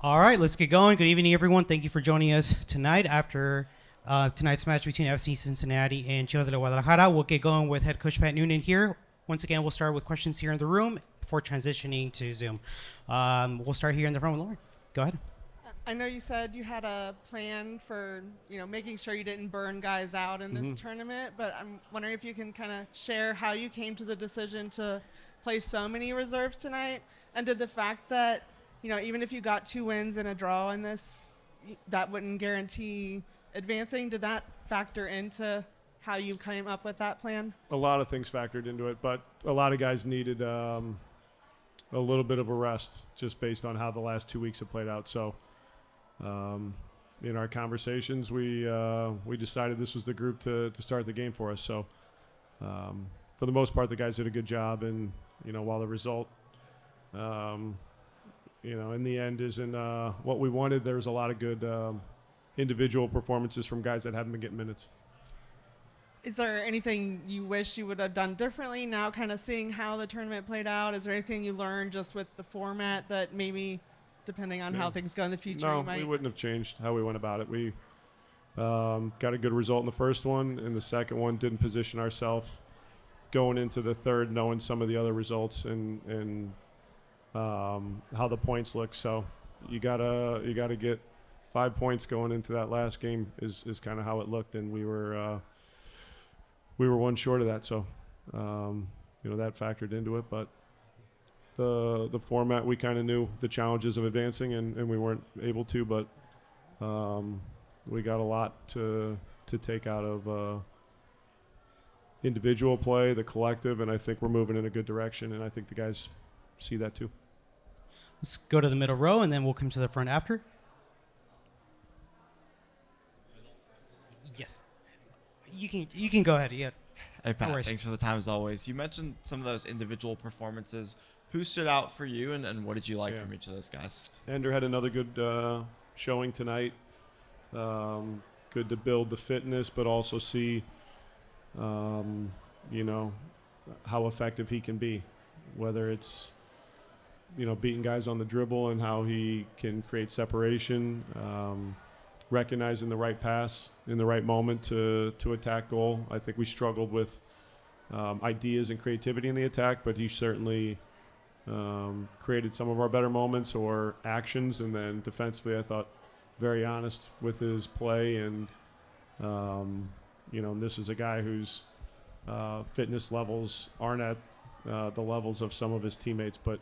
All right, let's get going. Good evening, everyone. Thank you for joining us tonight after tonight's match between FC Cincinnati and Chivas Guadalajara. We'll get going with head coach Pat Noonan here. Once again, we'll start with questions here in the room before transitioning to Zoom. We'll start here in the front with Lauren. Go ahead. I know you said you had a plan for, making sure you didn't burn guys out in this tournament, but I'm wondering if you can kind of share how you came to the decision to play so many reserves tonight, and did the fact that, even if you got 2 wins and a draw in this, that wouldn't guarantee advancing. Did that factor into how you came up with that plan? A lot of things factored into it, but a lot of guys needed a little bit of a rest just based on how the last 2 weeks have played out. So in our conversations, we decided this was the group to start the game for us. So for the most part, the guys did a good job. And, while the result, in the end isn't what we wanted, there was a lot of good individual performances from guys that haven't been getting minutes. Is there anything you wish you would have done differently now, kind of seeing how the tournament played out? Is there anything you learned just with the format that maybe, depending on how things go in the future, No, you might? we wouldn't have changed how we went about it. We got a good result in the first one, and the second one didn't position ourselves going into the third, knowing some of the other results and how the points look. So you gotta get 5 points going into that last game is kind of how it looked, and we were one short of that. So that factored into it, but the format, we kind of knew the challenges of advancing, and we weren't able to, but we got a lot to take out of individual play, the collective, and I think we're moving in a good direction, and I think the guys see that too. Let's go to the middle row, and then we'll come to the front after. Yes. You can go ahead. Yeah. Hey, Pat, No thanks for the time as always. You mentioned some of those individual performances. Who stood out for you, and what did you like from each of those guys? Ender had another good showing tonight. Good to build the fitness, but also see, how effective he can be, whether it's, beating guys on the dribble and how he can create separation, recognizing the right pass in the right moment to attack goal. I think we struggled with ideas and creativity in the attack, but he certainly created some of our better moments or actions. And then defensively, I thought very honest with his play. And, this is a guy whose fitness levels aren't at the levels of some of his teammates, but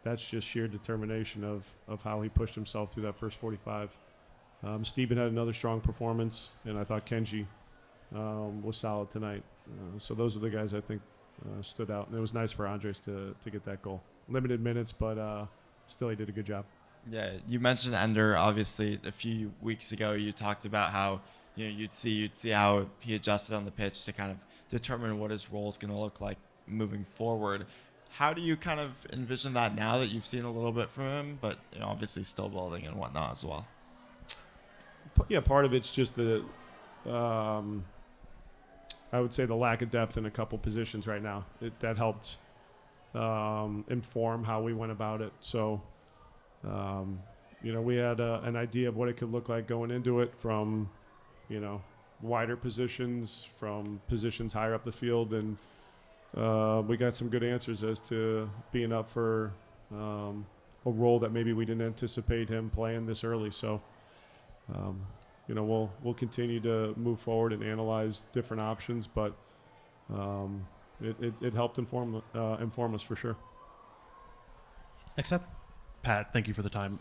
that's just sheer determination of how he pushed himself through that first 45. Steven had another strong performance, and I thought Kenji was solid tonight. So those are the guys I think stood out. And it was nice for Andres to get that goal. Limited minutes, but still he did a good job. Yeah, you mentioned Ender. Obviously, a few weeks ago, you talked about how you'd see how he adjusted on the pitch to kind of determine what his role is going to look like moving forward. How do you kind of envision that now that you've seen a little bit from him, but obviously still building and whatnot as well? Yeah, part of it's just the, I would say the lack of depth in a couple positions right now. That helped inform how we went about it. So, we had an idea of what it could look like going into it from, wider positions, from positions higher up the field, and we got some good answers as to being up for a role that maybe we didn't anticipate him playing this early. So, we'll continue to move forward and analyze different options, but it helped inform us for sure. Next up. Pat, thank you for the time.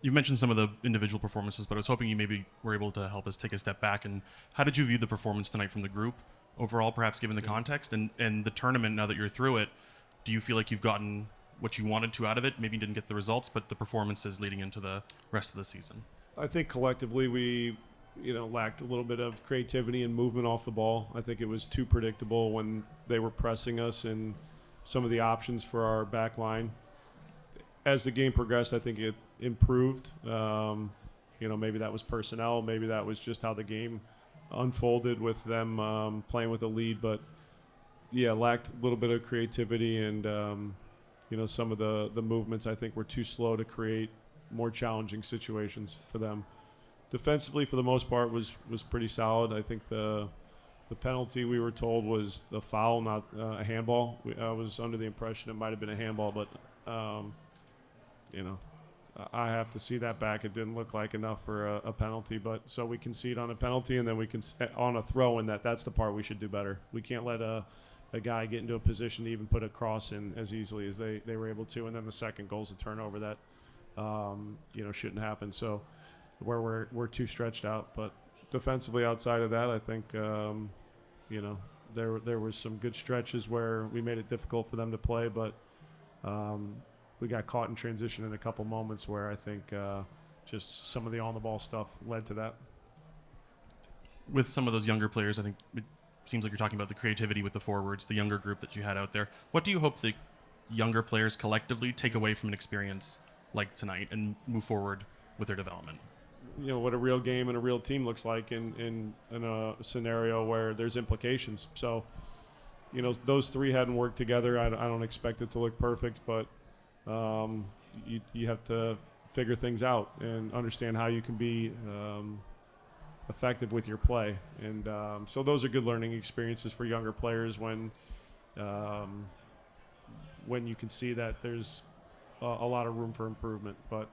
You've mentioned some of the individual performances, but I was hoping you maybe were able to help us take a step back. And how did you view the performance tonight from the group overall, perhaps given the context and the tournament? Now that you're through it, do you feel like you've gotten what you wanted to out of it? Maybe you didn't get the results, but the performances leading into the rest of the season. I think collectively we, lacked a little bit of creativity and movement off the ball. I think it was too predictable when they were pressing us and some of the options for our back line. As the game progressed, I think it improved. Maybe that was personnel. Maybe that was just how the game unfolded with them playing with a lead. But, yeah, lacked a little bit of creativity and, some of the movements I think were too slow to create more challenging situations for them. Defensively, for the most part, was pretty solid. I think the penalty we were told was the foul, not a handball. I was under the impression it might have been a handball, but you know, I have to see that back. It didn't look like enough for a penalty, but so we concede on a penalty, and then we can on a throw in that's the part we should do better. We can't let a guy get into a position to even put a cross in as easily as they were able to, and then the second goal's a turnover that shouldn't happen. So where we're too stretched out, but defensively outside of that, I think there was some good stretches where we made it difficult for them to play, but we got caught in transition in a couple moments where I think just some of the on-the-ball stuff led to that. With some of those younger players, I think it seems like you're talking about the creativity with the forwards, the younger group that you had out there. What do you hope the younger players collectively take away from an experience like tonight and move forward with their development? You know, what a real game and a real team looks like in a scenario where there's implications. So, you know, those three hadn't worked together. I don't expect it to look perfect, but you have to figure things out and understand how you can be effective with your play. And so those are good learning experiences for younger players when you can see that there's a lot of room for improvement. But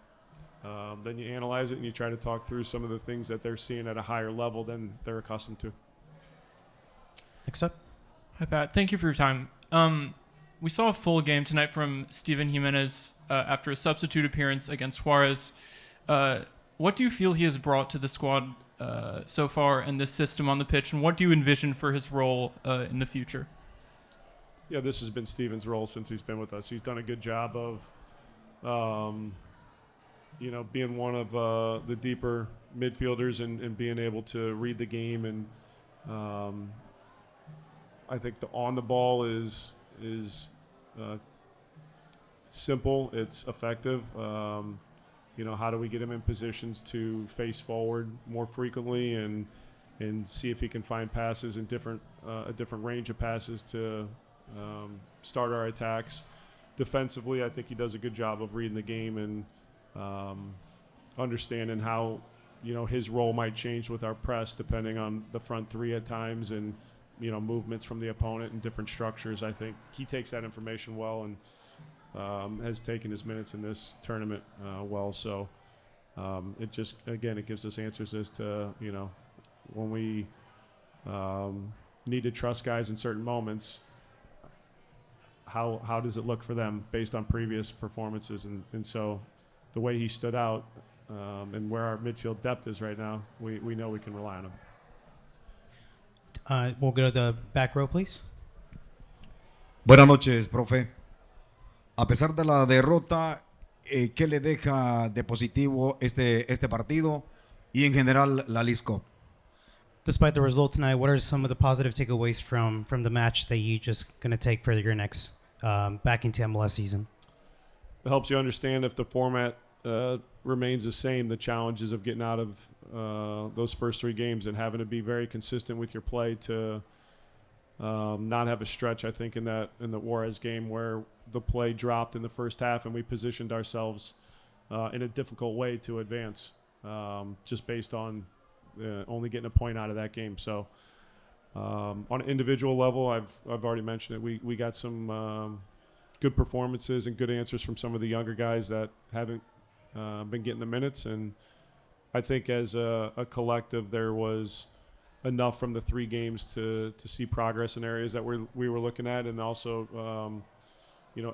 then you analyze it and you try to talk through some of the things that they're seeing at a higher level than they're accustomed to. Next up. Hi, Pat. Thank you for your time. We saw a full game tonight from Steven Jimenez after a substitute appearance against Juarez. What do you feel he has brought to the squad so far in this system on the pitch, and what do you envision for his role in the future? Yeah, this has been Steven's role since he's been with us. He's done a good job of being one of the deeper midfielders and being able to read the game. And I think the on the ball is simple. It's effective. How do we get him in positions to face forward more frequently and see if he can find passes in a different range of passes to start our attacks. Defensively, I think he does a good job of reading the game and understanding how his role might change with our press depending on the front three at times and movements from the opponent and different structures. I think he takes that information well and has taken his minutes in this tournament well. So it gives us answers as to when we need to trust guys in certain moments. How does it look for them based on previous performances? And so the way he stood out and where our midfield depth is right now, we know we can rely on him. We'll go to the back row, please. Buenas noches, profe. A pesar de la derrota, ¿qué le deja de positivo este partido y en general la Leagues Cup? Despite the result tonight, what are some of the positive takeaways from the match that you just going to take for your next back into MLS season? It helps you understand if the format remains the same, the challenges of getting out of those first three games and having to be very consistent with your play to not have a stretch, I think, in the Juarez game where the play dropped in the first half and we positioned ourselves in a difficult way to advance just based on only getting a point out of that game. So on an individual level, I've already mentioned it. We got some good performances and good answers from some of the younger guys that haven't been getting the minutes. And I think as a collective, there was enough from the three games to see progress in areas that we were looking at, and also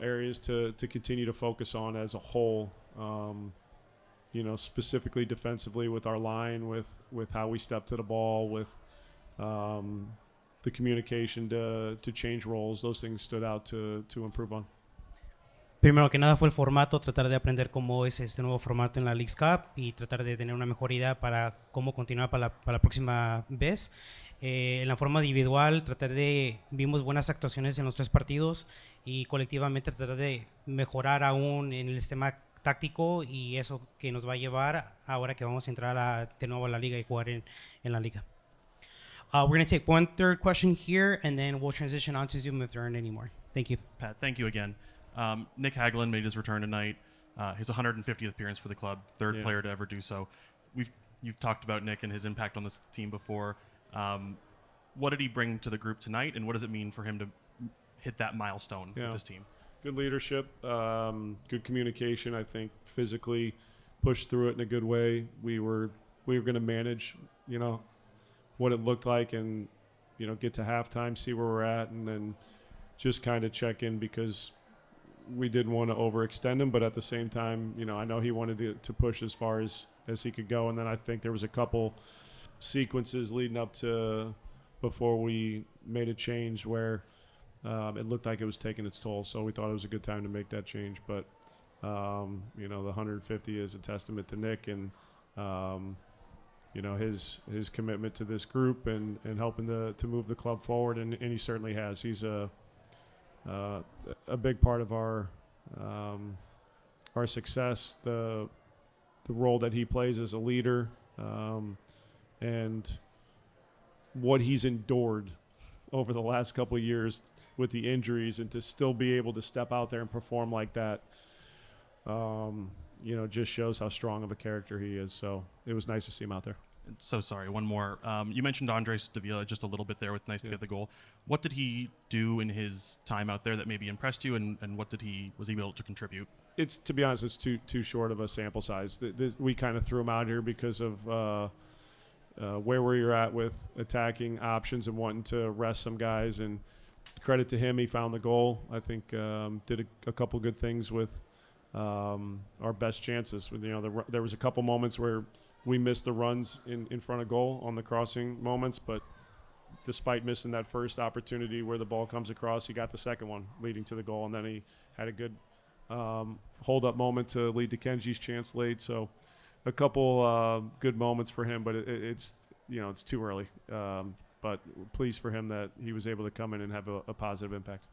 areas to continue to focus on as a whole. Specifically defensively with our line, with how we step to the ball, with the communication to change roles. Those things stood out to improve on. Primero que nada fue el formato, tratar de aprender cómo es este nuevo formato en la Leagues Cup y tratar de tener una mejor idea para cómo continuar para la próxima vez. En la forma individual, vimos buenas actuaciones en los tres partidos y colectivamente tratar de mejorar aún en el sistema táctico y eso que nos va a llevar ahora que vamos a entrar de nuevo a la liga y jugar en la liga. We're going to take one third question here and then we'll transition on to Zoom if there aren't any more. Thank you. Pat, thank you again. Nick Hagelin made his return tonight. his 150th appearance for the club, third Yeah. player to ever do so. You've talked about Nick and his impact on this team before. What did he bring to the group tonight, and what does it mean for him to hit that milestone with this team? Good leadership, good communication. I think physically pushed through it in a good way. We were going to manage, what it looked like, and get to halftime, see where we're at, and then just kind of check in because we didn't want to overextend him, but at the same time, I know he wanted to push as far as he could go. And then I think there was a couple sequences leading up to before we made a change where it looked like it was taking its toll. So we thought it was a good time to make that change. But, the 150 is a testament to Nick and, his commitment to this group and helping to move the club forward. And he certainly has. He's a big part of our success, the role that he plays as a leader, and what he's endured over the last couple of years with the injuries, and to still be able to step out there and perform like that, just shows how strong of a character he is. So it was nice to see him out there. So sorry, one more. You mentioned Andres Davila just a little bit there with nice to get the goal. What did he do in his time out there that maybe impressed you, and what was he able to contribute? It's, to be honest, it's too short of a sample size. We kind of threw him out here because of where we're at with attacking options and wanting to rest some guys. And credit to him, he found the goal. I think did a couple good things with our best chances. There was a couple moments where we missed the runs in front of goal on the crossing moments, but despite missing that first opportunity where the ball comes across, he got the second one leading to the goal, and then he had a good hold-up moment to lead to Kenji's chance late. So a couple good moments for him, but it's too early. But pleased for him that he was able to come in and have a positive impact.